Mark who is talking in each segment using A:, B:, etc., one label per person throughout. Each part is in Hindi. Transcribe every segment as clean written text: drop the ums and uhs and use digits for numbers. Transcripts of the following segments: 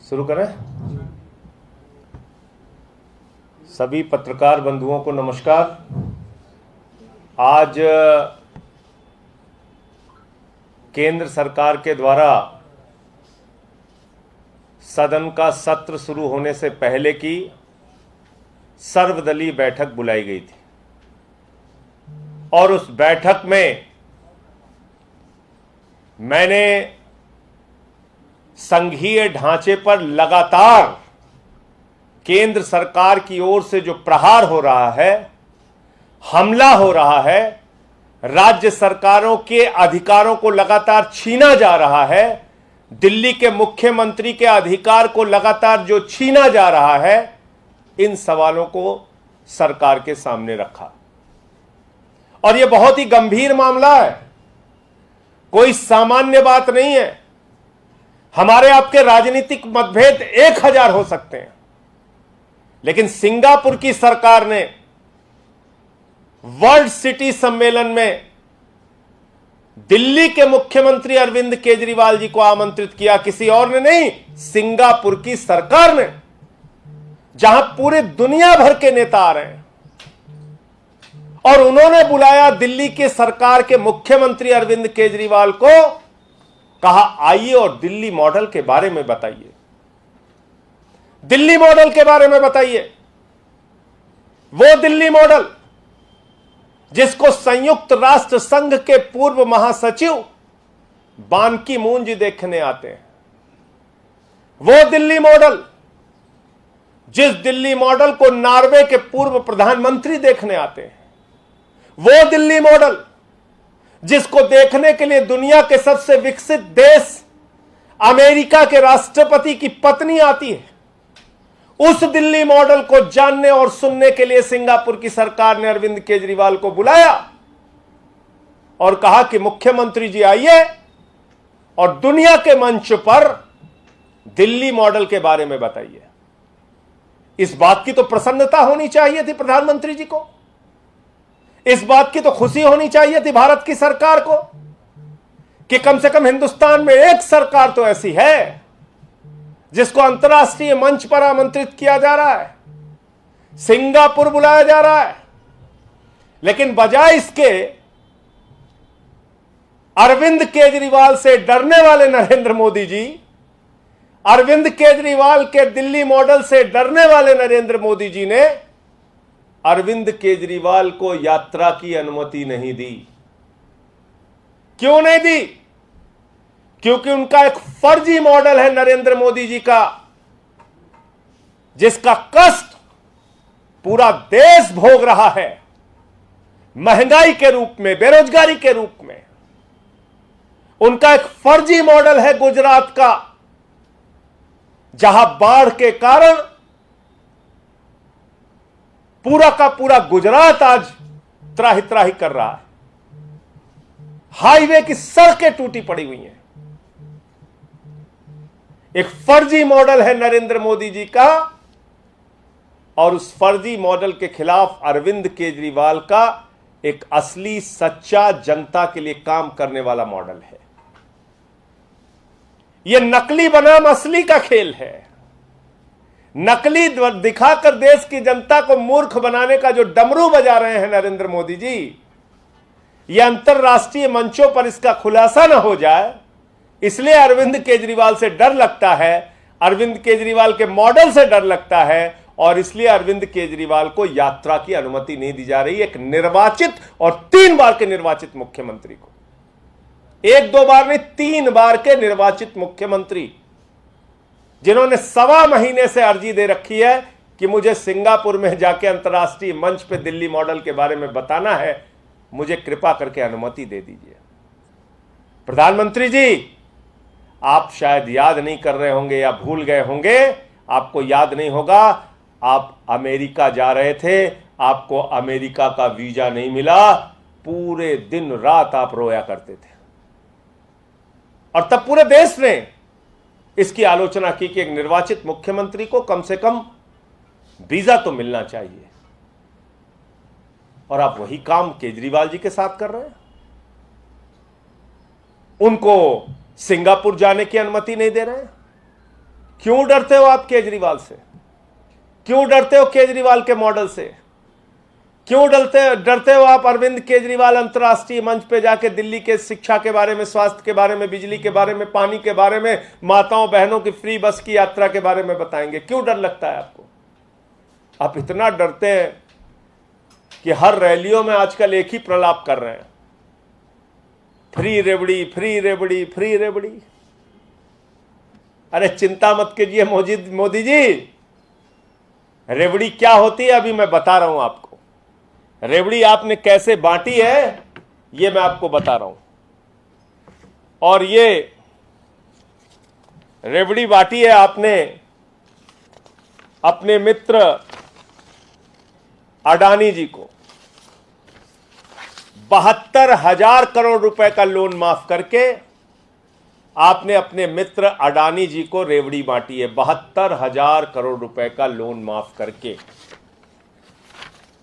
A: शुरू करें। सभी पत्रकार बंधुओं को नमस्कार। आज केंद्र सरकार के द्वारा सदन का सत्र शुरू होने से पहले की सर्वदलीय बैठक बुलाई गई थी और उस बैठक में मैंने संघीय ढांचे पर लगातार केंद्र सरकार की ओर से जो प्रहार हो रहा है, हमला हो रहा है, राज्य सरकारों के अधिकारों को लगातार छीना जा रहा है, दिल्ली के मुख्यमंत्री के अधिकार को लगातार जो छीना जा रहा है, इन सवालों को सरकार के सामने रखा। और यह बहुत ही गंभीर मामला है, कोई सामान्य बात नहीं है। हमारे आपके राजनीतिक मतभेद 1000 हो सकते हैं, लेकिन सिंगापुर की सरकार ने वर्ल्ड सिटी सम्मेलन में दिल्ली के मुख्यमंत्री अरविंद केजरीवाल जी को आमंत्रित किया, किसी और ने नहीं, सिंगापुर की सरकार ने, जहां पूरे दुनिया भर के नेता आ रहे हैं। और उन्होंने बुलाया दिल्ली के सरकार के मुख्यमंत्री अरविंद केजरीवाल को, कहा आइए और दिल्ली मॉडल के बारे में बताइए, दिल्ली मॉडल के बारे में बताइए। वो दिल्ली मॉडल जिसको संयुक्त राष्ट्र संघ के पूर्व महासचिव बान की मून जी देखने आते हैं, वो दिल्ली मॉडल, जिस दिल्ली मॉडल को नॉर्वे के पूर्व प्रधानमंत्री देखने आते हैं, वो दिल्ली मॉडल जिसको देखने के लिए दुनिया के सबसे विकसित देश अमेरिका के राष्ट्रपति की पत्नी आती है, उस दिल्ली मॉडल को जानने और सुनने के लिए सिंगापुर की सरकार ने अरविंद केजरीवाल को बुलाया और कहा कि मुख्यमंत्री जी आइए और दुनिया के मंच पर दिल्ली मॉडल के बारे में बताइए। इस बात की तो प्रसन्नता होनी चाहिए थी प्रधानमंत्री जी को, इस बात की तो खुशी होनी चाहिए थी भारत की सरकार को कि कम से कम हिंदुस्तान में एक सरकार तो ऐसी है जिसको अंतर्राष्ट्रीय मंच पर आमंत्रित किया जा रहा है, सिंगापुर बुलाया जा रहा है। लेकिन बजाय इसके अरविंद केजरीवाल से डरने वाले नरेंद्र मोदी जी, अरविंद केजरीवाल के दिल्ली मॉडल से डरने वाले नरेंद्र मोदी जी ने अरविंद केजरीवाल को यात्रा की अनुमति नहीं दी। क्यों नहीं दी? क्योंकि उनका एक फर्जी मॉडल है नरेंद्र मोदी जी का, जिसका कष्ट पूरा देश भोग रहा है, महंगाई के रूप में, बेरोजगारी के रूप में। उनका एक फर्जी मॉडल है गुजरात का, जहां बाढ़ के कारण पूरा का पूरा गुजरात आज त्राही त्राही कर रहा है, हाईवे की सड़कें टूटी पड़ी हुई हैं। एक फर्जी मॉडल है नरेंद्र मोदी जी का, और उस फर्जी मॉडल के खिलाफ अरविंद केजरीवाल का एक असली सच्चा जनता के लिए काम करने वाला मॉडल है। यह नकली बनाम असली का खेल है। नकली दिखाकर देश की जनता को मूर्ख बनाने का जो डमरू बजा रहे हैं नरेंद्र मोदी जी, यह अंतरराष्ट्रीय मंचों पर इसका खुलासा न हो जाए, इसलिए अरविंद केजरीवाल से डर लगता है, अरविंद केजरीवाल के मॉडल से डर लगता है, और इसलिए अरविंद केजरीवाल को यात्रा की अनुमति नहीं दी जा रही। एक निर्वाचित और 3 बार के निर्वाचित मुख्यमंत्री को, 1-2 बार नहीं, 3 बार के निर्वाचित मुख्यमंत्री, जिन्होंने 1.25 महीने से अर्जी दे रखी है कि मुझे सिंगापुर में जाके अंतर्राष्ट्रीय मंच पे दिल्ली मॉडल के बारे में बताना है, मुझे कृपा करके अनुमति दे दीजिए। प्रधानमंत्री जी, आप शायद याद नहीं कर रहे होंगे या भूल गए होंगे, आपको याद नहीं होगा, आप अमेरिका जा रहे थे, आपको अमेरिका का वीजा नहीं मिला, पूरे दिन रात आप रोया करते थे, और तब पूरे देश ने इसकी आलोचना की कि एक निर्वाचित मुख्यमंत्री को कम से कम वीजा तो मिलना चाहिए। और आप वही काम केजरीवाल जी के साथ कर रहे हैं। उनको सिंगापुर जाने की अनुमति नहीं दे रहे हैं, क्यों डरते हो आप केजरीवाल से? क्यों डरते हो केजरीवाल के मॉडल से? क्यों डरते हो आप अरविंद केजरीवाल अंतर्राष्ट्रीय मंच पे जाके दिल्ली के शिक्षा के बारे में, स्वास्थ्य के बारे में, बिजली के बारे में, पानी के बारे में, माताओं बहनों की फ्री बस की यात्रा के बारे में बताएंगे? क्यों डर लगता है आपको? आप इतना डरते हैं कि हर रैलियों में आजकल एक ही प्रलाप कर रहे हैं, फ्री रेवड़ी, फ्री रेवड़ी, फ्री रेवड़ी। अरे चिंता मत कीजिए मोदी जी, रेवड़ी क्या होती है अभी मैं बता रहा हूं आपको। रेवड़ी आपने कैसे बांटी है ये मैं आपको बता रहा हूं। और ये रेवड़ी बांटी है आपने अपने मित्र अडानी जी को। 72,000 करोड़ रुपए का लोन माफ करके आपने अपने मित्र अडानी जी को रेवड़ी बांटी है। 72,000 करोड़ रुपए का लोन माफ करके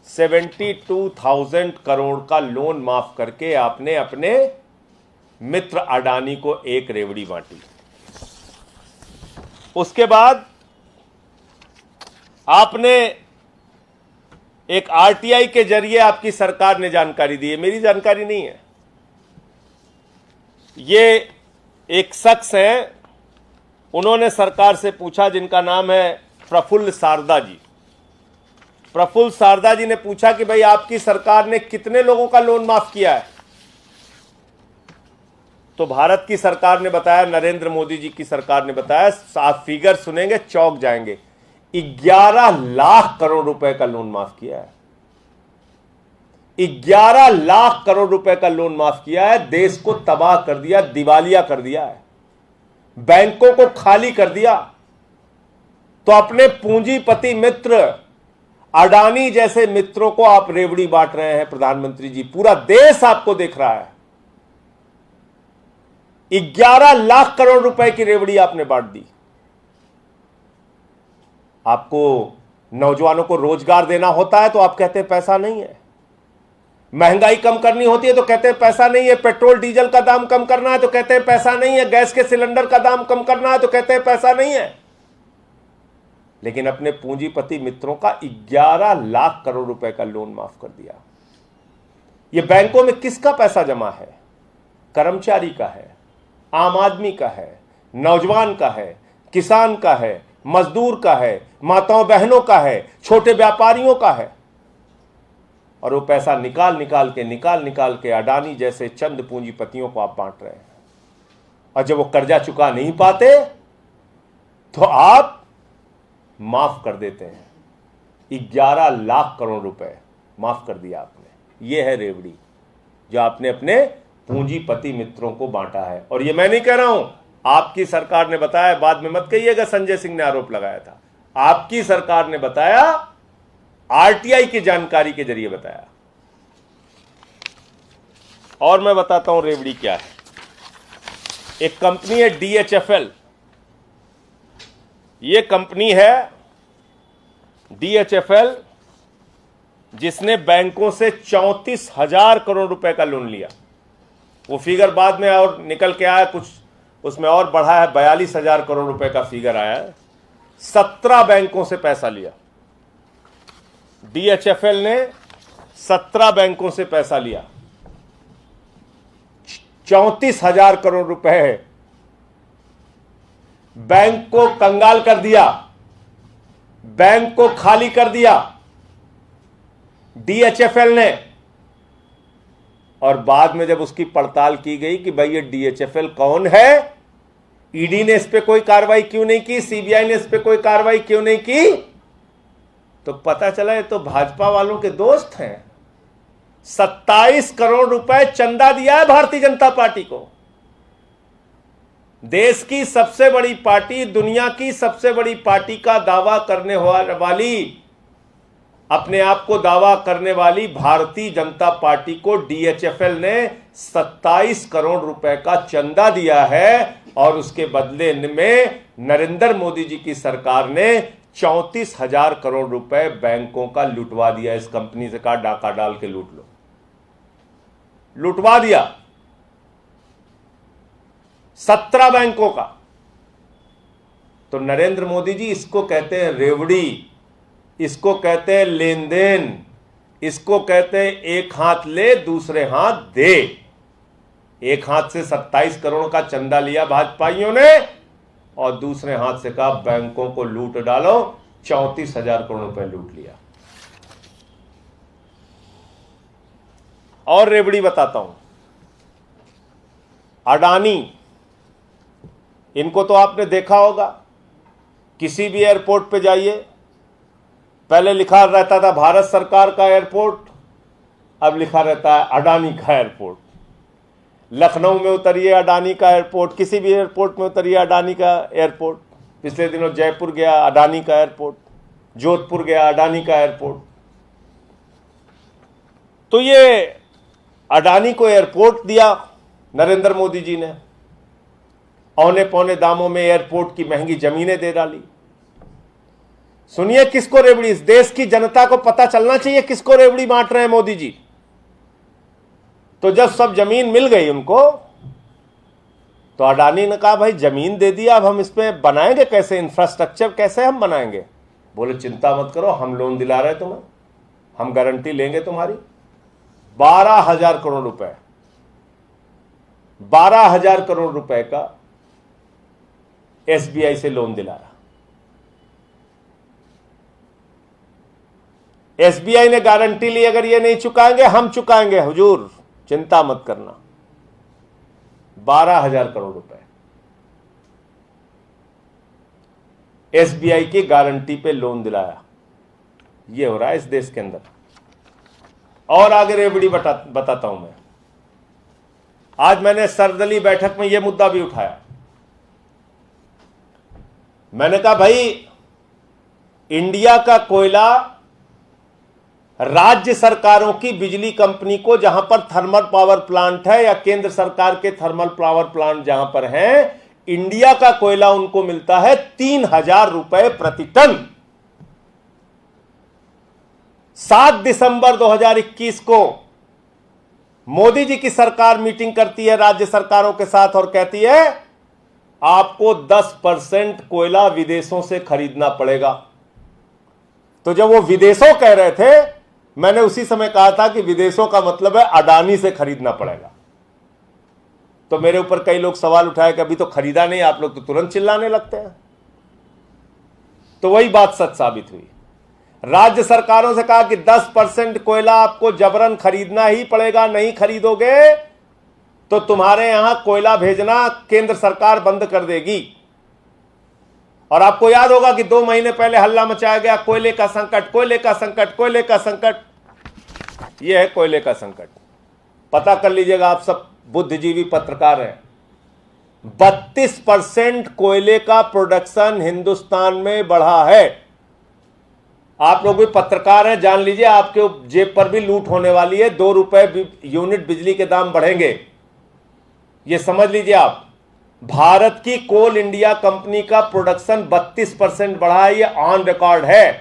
A: 72,000 करोड़ का लोन माफ करके आपने अपने मित्र अडानी को एक रेवड़ी बांटी। उसके बाद आपने एक आरटीआई के जरिए आपकी सरकार ने जानकारी दी है, मेरी जानकारी नहीं है, ये एक शख्स है, उन्होंने सरकार से पूछा, जिनका नाम है प्रफुल्ल सारदा जी। प्रफुल्ल सारदा जी ने पूछा कि भाई आपकी सरकार ने कितने लोगों का लोन माफ किया है? तो भारत की सरकार ने बताया, नरेंद्र मोदी जी की सरकार ने बताया, आप फिगर सुनेंगे चौंक जाएंगे, 11 लाख करोड़ रुपए का लोन माफ किया है। 11 लाख करोड़ रुपए का लोन माफ किया है। देश को तबाह कर दिया, दिवालिया कर दिया है, बैंकों को खाली कर दिया। तो अपने पूंजीपति मित्र अडानी जैसे मित्रों को आप रेवड़ी बांट रहे हैं प्रधानमंत्री जी, पूरा देश आपको देख रहा है। 11 लाख करोड़ रुपए की रेवड़ी आपने बांट दी। आपको नौजवानों को रोजगार देना होता है तो आप कहते हैं पैसा नहीं है, महंगाई कम करनी होती है तो कहते हैं पैसा नहीं है, पेट्रोल डीजल का दाम कम करना है तो कहते हैं पैसा नहीं है, गैस के सिलेंडर का दाम कम करना है तो कहते हैं पैसा नहीं है। लेकिन अपने पूंजीपति मित्रों का 11 लाख करोड़ रुपए का लोन माफ कर दिया। यह बैंकों में किसका पैसा जमा है? कर्मचारी का है, आम आदमी का है, नौजवान का है, किसान का है, मजदूर का है, माताओं बहनों का है, छोटे व्यापारियों का है। और वो पैसा निकाल निकाल के अडानी जैसे चंद पूंजीपतियों को आप बांट रहे हैं। और जब वो कर्जा चुका नहीं पाते तो आप माफ कर देते हैं। 11 लाख करोड़ रुपए माफ कर दिया आपने। ये है रेवड़ी जो आपने अपने पूंजीपति मित्रों को बांटा है। और ये मैं नहीं कह रहा हूं, आपकी सरकार ने बताया, बाद में मत कहिएगा संजय सिंह ने आरोप लगाया था। आपकी सरकार ने बताया, आरटीआई की जानकारी के जरिए बताया। और मैं बताता हूं रेवड़ी क्या है। एक कंपनी है DHFL, ये कंपनी है DHFL जिसने बैंकों से 34,000 करोड़ रुपए का लोन लिया। वो फिगर बाद में और निकल के आया, कुछ उसमें और बढ़ा है, 42,000 करोड़ रुपए का फिगर आया है। 17 बैंकों से पैसा लिया DHFL ने, 17 बैंकों से पैसा लिया, 34,000 करोड़ रुपए बैंक को कंगाल कर दिया, बैंक को खाली कर दिया DHFL ने। और बाद में जब उसकी पड़ताल की गई कि भाई ये DHFL कौन है, ईडी ने इस पे कोई कार्रवाई क्यों नहीं की, सीबीआई ने इस पे कोई कार्रवाई क्यों नहीं की, तो पता चला ये तो भाजपा वालों के दोस्त हैं। 27 करोड़ रुपए चंदा दिया है भारतीय जनता पार्टी को। देश की सबसे बड़ी पार्टी, दुनिया की सबसे बड़ी पार्टी का दावा करने वाली, अपने आप को दावा करने वाली भारतीय जनता पार्टी को DHFL ने 27 करोड़ रुपए का चंदा दिया है। और उसके बदले में नरेंद्र मोदी जी की सरकार ने 34,000 करोड़ रुपए बैंकों का लुटवा दिया। इस कंपनी से कहा डाका डाल के लूट लो, लुटवा दिया 17 बैंकों का। तो नरेंद्र मोदी जी, इसको कहते हैं रेवड़ी, इसको कहते हैं लेन देन, इसको कहते हैं एक हाथ ले दूसरे हाथ दे। एक हाथ से 27 करोड़ का चंदा लिया भाजपाइयों ने और दूसरे हाथ से कहा बैंकों को लूट डालो, 34,000 करोड़ रुपए लूट लिया। और रेवड़ी बताता हूं, अडानी, इनको तो आपने देखा होगा, किसी भी एयरपोर्ट पे जाइए, पहले लिखा रहता था भारत सरकार का एयरपोर्ट, अब लिखा रहता है अडानी का एयरपोर्ट। लखनऊ में उतरिए अडानी का एयरपोर्ट, किसी भी एयरपोर्ट में उतरिए अडानी का एयरपोर्ट। पिछले दिनों जयपुर गया अडानी का एयरपोर्ट, जोधपुर गया अडानी का एयरपोर्ट। तो ये अडानी को एयरपोर्ट दिया नरेंद्र मोदी जी ने, औने पौने दामों में एयरपोर्ट की महंगी जमीनें दे डाली। सुनिए किसको रेवड़ी, इस देश की जनता को पता चलना चाहिए किसको रेवड़ी बांट रहे हैं मोदी जी। तो जब सब जमीन मिल गई उनको, तो अडानी ने कहा भाई जमीन दे दिया, अब हम इसमें बनाएंगे कैसे, इंफ्रास्ट्रक्चर कैसे हम बनाएंगे। बोले चिंता मत करो, हम लोन दिला रहे तुम्हें, हम गारंटी लेंगे तुम्हारी। 12,000 करोड़ रुपए, 12,000 करोड़ रुपए का एसबीआई से लोन दिलाया। एसबीआई ने गारंटी ली, अगर ये नहीं चुकाएंगे हम चुकाएंगे हुजूर, चिंता मत करना। 12,000 करोड़ रुपए एसबीआई की गारंटी पे लोन दिलाया। ये हो रहा है इस देश के अंदर। और आगे रेवड़ी बताता हूं मैं। आज मैंने सर्वदलीय बैठक में यह मुद्दा भी उठाया। मैंने कहा भाई इंडिया का कोयला राज्य सरकारों की बिजली कंपनी को, जहां पर थर्मल पावर प्लांट है या केंद्र सरकार के थर्मल पावर प्लांट जहां पर हैं, इंडिया का कोयला उनको मिलता है 3,000 रुपए प्रति टन। 7 दिसंबर 2021 को मोदी जी की सरकार मीटिंग करती है राज्य सरकारों के साथ और कहती है आपको 10% कोयला विदेशों से खरीदना पड़ेगा। तो जब वो विदेशों कह रहे थे, मैंने उसी समय कहा था कि विदेशों का मतलब है अडानी से खरीदना पड़ेगा। तो मेरे ऊपर कई लोग सवाल उठाए कि अभी तो खरीदा नहीं, आप लोग तो तुरंत चिल्लाने लगते हैं। तो वही बात सच साबित हुई। राज्य सरकारों से कहा कि 10% कोयला आपको जबरन खरीदना ही पड़ेगा, नहीं खरीदोगे तो तुम्हारे यहां कोयला भेजना केंद्र सरकार बंद कर देगी। और आपको याद होगा कि 2 महीने पहले हल्ला मचाया गया, कोयले का संकट, कोयले का संकट, कोयले का संकट। यह है कोयले का संकट। पता कर लीजिएगा, आप सब बुद्धिजीवी पत्रकार हैं। 32% कोयले का प्रोडक्शन हिंदुस्तान में बढ़ा है। आप लोग भी पत्रकार हैं, जान लीजिए आपके जेब पर भी लूट होने वाली है। 2 रुपए यूनिट बिजली के दाम बढ़ेंगे, यह समझ लीजिए आप। भारत की कोल इंडिया कंपनी का प्रोडक्शन 32% बढ़ा है, यह ऑन रिकॉर्ड है।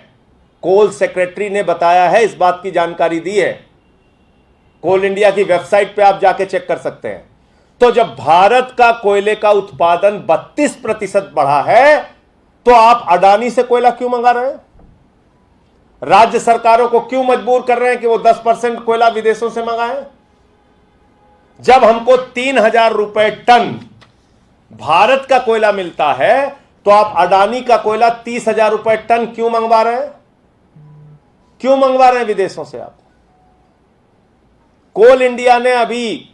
A: कोल सेक्रेटरी ने बताया है, इस बात की जानकारी दी है। कोल इंडिया की वेबसाइट पे आप जाके चेक कर सकते हैं। तो जब भारत का कोयले का उत्पादन 32% बढ़ा है, तो आप अडानी से कोयला क्यों मंगा रहे हैं? राज्य सरकारों को क्यों मजबूर कर रहे हैं कि वो 10% कोयला विदेशों से मंगाएं? जब हमको 3,000 रुपए टन भारत का कोयला मिलता है, तो आप अडानी का कोयला 30,000 रुपए टन क्यों मंगवा रहे हैं? क्यों मंगवा रहे हैं विदेशों से आप? कोल इंडिया ने अभी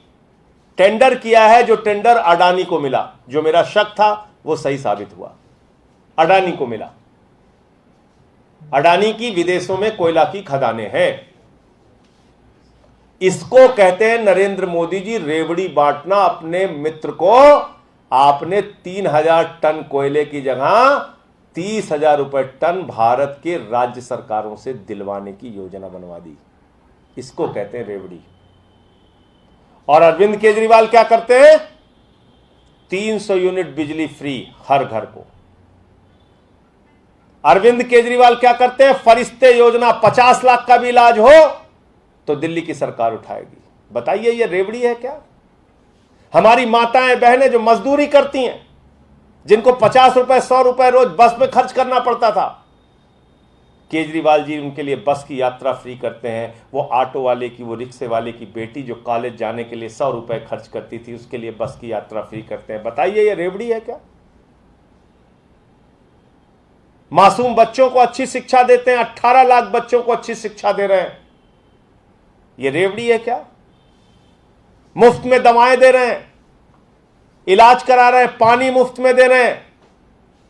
A: टेंडर किया है, जो टेंडर अडानी को मिला। जो मेरा शक था वो सही साबित हुआ, अडानी को मिला। अडानी की विदेशों में कोयला की खदानें हैं। इसको कहते हैं नरेंद्र मोदी जी रेवड़ी बांटना अपने मित्र को। आपने 3,000 टन कोयले की जगह 30,000 रुपए टन भारत के राज्य सरकारों से दिलवाने की योजना बनवा दी। इसको कहते हैं रेवड़ी। और अरविंद केजरीवाल क्या करते हैं? 300 यूनिट बिजली फ्री हर घर को। अरविंद केजरीवाल क्या करते हैं? फरिश्ते योजना, 50 लाख का भी इलाज हो तो दिल्ली की सरकार उठाएगी। बताइए ये रेवड़ी है क्या? हमारी माताएं बहनें जो मजदूरी करती हैं, जिनको 50 रुपए 100 रुपए रोज बस में खर्च करना पड़ता था, केजरीवाल जी उनके लिए बस की यात्रा फ्री करते हैं। वो ऑटो वाले की, वो रिक्शे वाले की बेटी जो कॉलेज जाने के लिए 100 रुपए खर्च करती थी, उसके लिए बस की यात्रा फ्री करते हैं। बताइए ये रेवड़ी है क्या? मासूम बच्चों को अच्छी शिक्षा देते हैं, 18 लाख बच्चों को अच्छी शिक्षा दे रहे हैं, ये रेवड़ी है क्या? मुफ्त में दवाएं दे रहे हैं, इलाज करा रहे हैं, पानी मुफ्त में दे रहे हैं,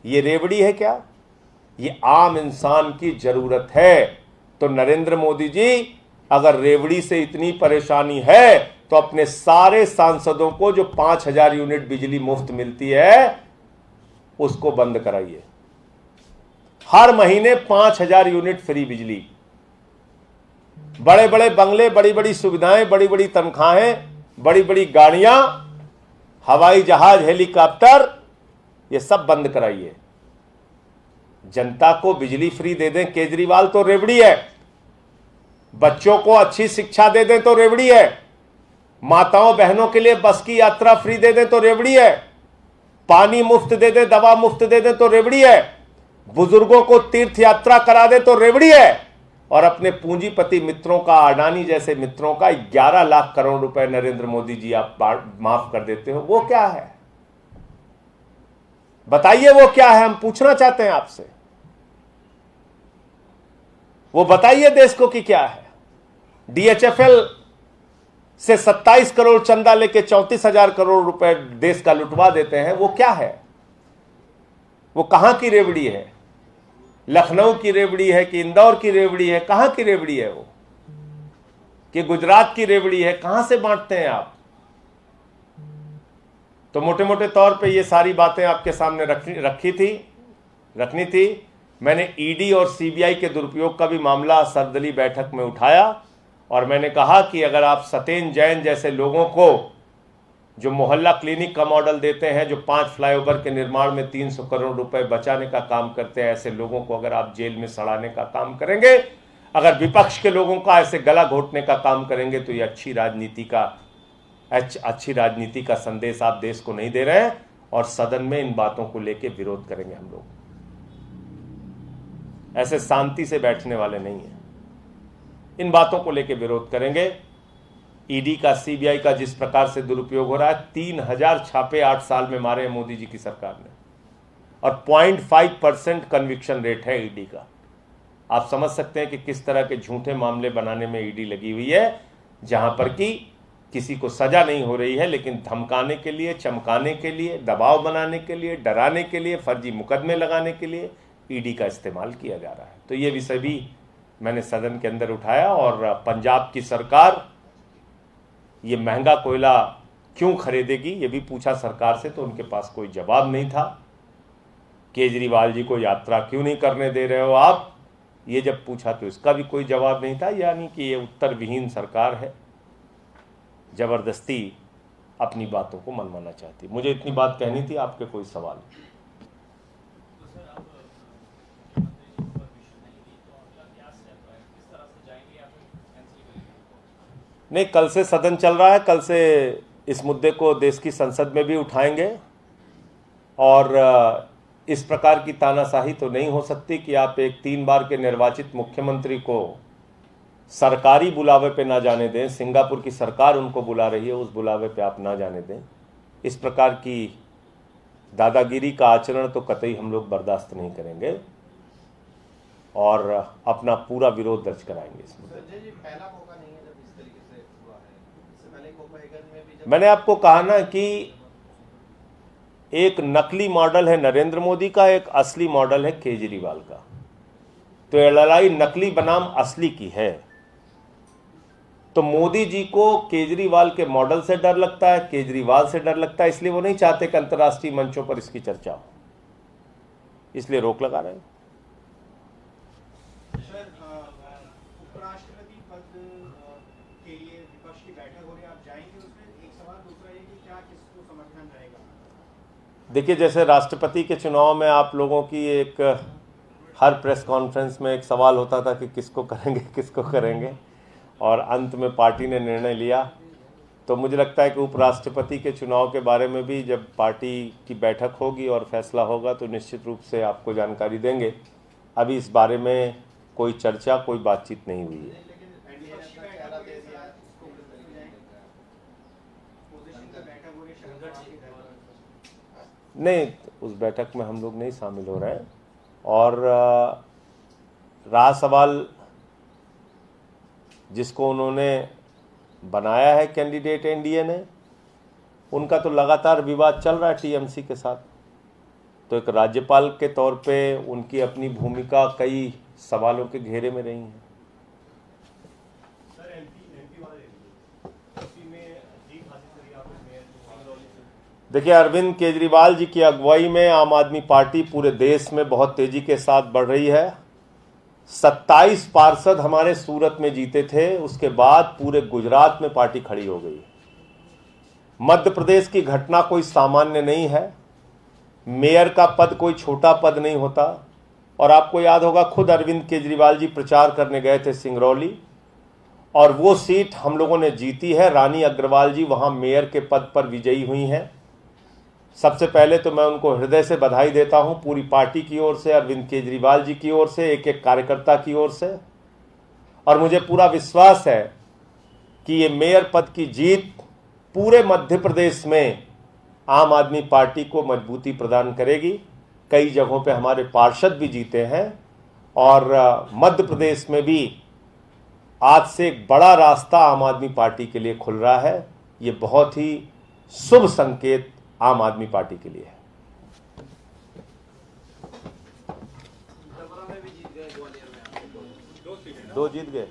A: ये रेवड़ी है क्या? ये आम इंसान की जरूरत है। तो नरेंद्र मोदी जी, अगर रेवड़ी से इतनी परेशानी है तो अपने सारे सांसदों को जो 5000 यूनिट बिजली मुफ्त मिलती है उसको बंद कराइए। हर महीने 5000 यूनिट फ्री बिजली, बड़े बड़े बंगले, बड़ी बड़ी सुविधाएं, बड़ी बड़ी तनख्वाहें, बड़ी बड़ी गाड़ियां, हवाई जहाज, हेलीकॉप्टर, ये सब बंद कराइए। जनता को बिजली फ्री दे दें केजरीवाल तो रेवड़ी है, बच्चों को अच्छी शिक्षा दे दें तो रेवड़ी है, माताओं बहनों के लिए बस की यात्रा फ्री दे दें तो रेवड़ी है, पानी मुफ्त दे दें, दवा मुफ्त दे दें तो रेवड़ी है, बुजुर्गों को तीर्थ यात्रा करा दे तो रेवड़ी है, और अपने पूंजीपति मित्रों का, अडानी जैसे मित्रों का 11 लाख करोड़ रुपए नरेंद्र मोदी जी आप माफ कर देते हो। वो क्या है? बताइए वो क्या है? हम पूछना चाहते हैं आपसे, वो बताइए देश को कि क्या है। डीएचएफएल से 27 करोड़ चंदा लेके 34,000 करोड़ रुपए देश का लुटवा देते हैं, वो क्या है? वो कहां की रेवड़ी है? लखनऊ की रेवड़ी है कि इंदौर की रेवड़ी है? कहां की रेवड़ी है वो? कि गुजरात की रेवड़ी है? कहां से बांटते हैं आप? तो मोटे मोटे तौर पे ये सारी बातें आपके सामने रखनी थी। मैंने ईडी और सीबीआई के दुरुपयोग का भी मामला सर्वदलीय बैठक में उठाया और मैंने कहा कि अगर आप सत्येंद्र जैन जैसे लोगों को जो मोहल्ला क्लिनिक का मॉडल देते हैं, जो 5 फ्लाईओवर के निर्माण में 300 करोड़ रुपए बचाने का काम करते हैं, ऐसे लोगों को अगर आप जेल में सड़ाने का काम करेंगे, अगर विपक्ष के लोगों का ऐसे गला घोटने का काम करेंगे, तो ये अच्छी राजनीति का संदेश आप देश को नहीं दे रहे हैं। और सदन में इन बातों को लेकर विरोध करेंगे हम लोग, ऐसे शांति से बैठने वाले नहीं हैं। इन बातों को लेकर विरोध करेंगे। ईडी का, सीबीआई का जिस प्रकार से दुरुपयोग हो रहा है, 3000 छापे 8 साल में मारे हैं मोदी जी की सरकार ने, और 0.5% कन्विक्शन रेट है ईडी का। आप समझ सकते हैं कि किस तरह के झूठे मामले बनाने में ईडी लगी हुई है, जहां पर कि किसी को सजा नहीं हो रही है, लेकिन धमकाने के लिए, चमकाने के लिए, दबाव बनाने के लिए, डराने के लिए, फर्जी मुकदमे लगाने के लिए ईडी का इस्तेमाल किया जा रहा है। तो ये विषय भी मैंने सदन के अंदर उठाया। और पंजाब की सरकार ये महंगा कोयला क्यों खरीदेगी, ये भी पूछा सरकार से, तो उनके पास कोई जवाब नहीं था। केजरीवाल जी को यात्रा क्यों नहीं करने दे रहे हो आप, ये जब पूछा तो इसका भी कोई जवाब नहीं था। यानी कि ये उत्तर विहीन सरकार है, जबरदस्ती अपनी बातों को मनवाना चाहती। मुझे इतनी बात कहनी थी। आपके कोई सवाल? नहीं, कल से सदन चल रहा है, कल से इस मुद्दे को देश की संसद में भी उठाएंगे। और इस प्रकार की तानाशाही तो नहीं हो सकती कि आप एक 3 बार के निर्वाचित मुख्यमंत्री को सरकारी बुलावे पे ना जाने दें। सिंगापुर की सरकार उनको बुला रही है, उस बुलावे पे आप ना जाने दें। इस प्रकार की दादागिरी का आचरण तो कतई हम लोग बर्दाश्त नहीं करेंगे और अपना पूरा विरोध दर्ज कराएंगे इसमें। मैंने आपको कहा ना कि एक नकली मॉडल है नरेंद्र मोदी का, एक असली मॉडल है केजरीवाल का। तो ये लड़ाई नकली बनाम असली की है। तो मोदी जी को केजरीवाल के मॉडल से डर लगता है, केजरीवाल से डर लगता है, इसलिए वो नहीं चाहते कि अंतर्राष्ट्रीय मंचों पर इसकी चर्चा हो, इसलिए रोक लगा रहे हैं।
B: उपराष्ट्रपति पद के लिए विपक्ष की बैठक हो रही है, आप जाएंगे उसमें? एक सवाल। दूसरा ये कि क्या किसको समर्थन रहेगा?
A: देखिए, जैसे राष्ट्रपति के चुनाव में आप लोगों की एक हर प्रेस कॉन्फ्रेंस में एक सवाल होता था कि किसको करेंगे, किसको करेंगे, और अंत में पार्टी ने निर्णय लिया। तो मुझे लगता है कि उपराष्ट्रपति के चुनाव के बारे में भी जब पार्टी की बैठक होगी और फैसला होगा तो निश्चित रूप से आपको जानकारी देंगे। अभी इस बारे में कोई चर्चा, कोई बातचीत नहीं हुई है। नहीं, उस बैठक में हम लोग नहीं शामिल हो रहे हैं। और रहा सवाल जिसको उन्होंने बनाया है कैंडिडेट एनडीए ने, उनका तो लगातार विवाद चल रहा है टीएमसी के साथ। तो एक राज्यपाल के तौर पे उनकी अपनी भूमिका कई सवालों के घेरे में रही है। देखिए, अरविंद केजरीवाल जी की अगुवाई में आम आदमी पार्टी पूरे देश में बहुत तेजी के साथ बढ़ रही है। 27 पार्षद हमारे सूरत में जीते थे, उसके बाद पूरे गुजरात में पार्टी खड़ी हो गई। मध्य प्रदेश की घटना कोई सामान्य नहीं है। मेयर का पद कोई छोटा पद नहीं होता। और आपको याद होगा, खुद अरविंद केजरीवाल जी प्रचार करने गए थे सिंगरौली, और वो सीट हम लोगों ने जीती है। रानी अग्रवाल जी वहां मेयर के पद पर विजयी हुई हैं। सबसे पहले तो मैं उनको हृदय से बधाई देता हूं, पूरी पार्टी की ओर से, अरविंद केजरीवाल जी की ओर से, एक एक कार्यकर्ता की ओर से। और मुझे पूरा विश्वास है कि ये मेयर पद की जीत पूरे मध्य प्रदेश में आम आदमी पार्टी को मजबूती प्रदान करेगी। कई जगहों पे हमारे पार्षद भी जीते हैं और मध्य प्रदेश में भी आज से एक बड़ा रास्ता आम आदमी पार्टी के लिए खुल रहा है। ये बहुत ही शुभ संकेत आम आदमी पार्टी के लिए है। दो जीत गए।